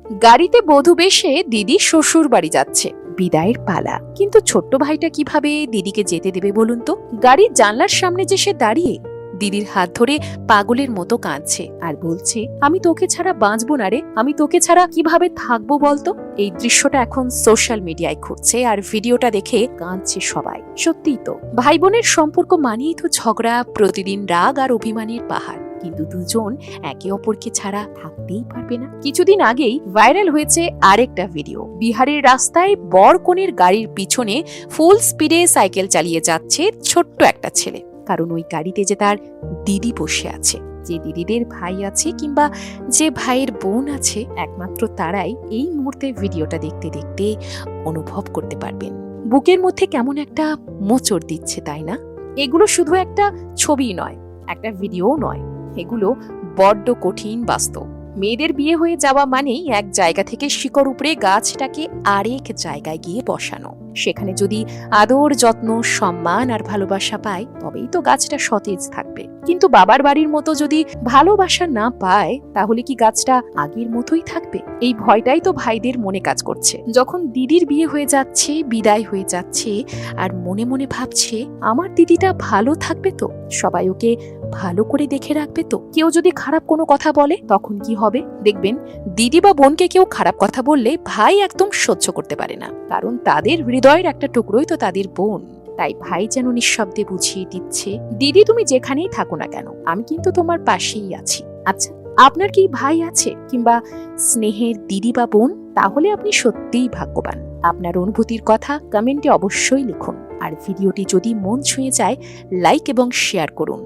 গাড়িতে বধূ বেশে দিদি শ্বশুর বাড়ি যাচ্ছে, বিদায়ের পালা। কিন্তু ছোট্ট ভাইটা কিভাবে দিদিকে যেতে দেবে বলুন তো? গাড়ির জানলার সামনে যে সে দাঁড়িয়ে দিদির হাত ধরে পাগলের মতো কাঁদছে আর বলছে, আমি তোকে ছাড়া বাঁচবো না রে, আমি তোকে ছাড়া কিভাবে থাকবো বলতো। এই দৃশ্যটা এখন সোশ্যাল মিডিয়ায় ঘুরছে আর ভিডিওটা দেখে কাঁদছে সবাই। সত্যিই তো, ভাই বোনের সম্পর্ক মানেই তো ঝগড়া, প্রতিদিন রাগ আর অভিমানের পাহাড়। কিন্তু দুজন একে অপরকে ছাড়া থাকতেই পারবে না। কিছুদিন আগেই ভাইরাল হয়েছে আরেকটা ভিডিও। বিহারের রাস্তায় বর কনের গাড়ির পিছনে ফুল স্পিডে সাইকেল চালিয়ে যাচ্ছে ছোট্ট একটা ছেলে, কারণ ওই গাড়িতে যে তার দিদি বসে আছে। যে দিদিদের ভাই আছে কিংবা যে ভাইয়ের বোন আছে, একমাত্র তারাই এই মুহূর্তে ভিডিওটা দেখতে দেখতে অনুভব করতে পারবেন বুকের মধ্যে কেমন একটা মোচড় দিচ্ছে, তাই না? এগুলো শুধু একটা ছবি নয়, একটা ভিডিও নয়, এগুলো বড্ড কঠিন বাস্তব। মেয়েদের বিয়ে হয়ে যাওয়া মানেই এক জায়গা থেকে শিকড় উপড়ে গাছটাকে আরেক জায়গায় গিয়ে বসানো। সেখানে যদি আদর, যত্ন, সম্মান আর ভালোবাসা পায়, তবেই তো গাছটা সতেজ থাকবে। কিন্তু বাবার বাড়ির মতো যদি ভালোবাসা না পায়, তাহলে কি গাছটা আগের মতোই থাকবে? এই ভয়টাই তো ভাইদের মনে কাজ করছে। যখন দিদির বিয়ে হয়ে যাচ্ছে, বিদায় হয়ে যাচ্ছে, আর মনে মনে ভাবছে, আমার দিদিটা ভালো থাকবে তো, সবাই ওকে ভালো করে দেখে রাখবে তো, কেউ যদি খারাপ কোনো কথা বলে তখন কি হবে? দেখবেন, দিদি বা বোনকে কেউ খারাপ কথা বললে ভাই একদম সহ্য করতে পারে না, কারণ তাদের হৃদয়ের একটা টুকরোই তো তাদের বোন। তাই ভাই যেন নিঃশব্দে বুঝিয়ে দিচ্ছে, দিদি তুমি যেখানেই থাকো না কেন, আমি কিন্তু তোমার পাশেই আছি। আচ্ছা, আপনার কি ভাই আছে কিংবা স্নেহের দিদি বা বোন? তাহলে আপনি সত্যিই ভাগ্যবান। আপনার অনুভূতির কথা কমেন্টে অবশ্যই লিখুন। আর ভিডিওটি যদি মন ছুঁয়ে যায়, লাইক এবং শেয়ার করুন।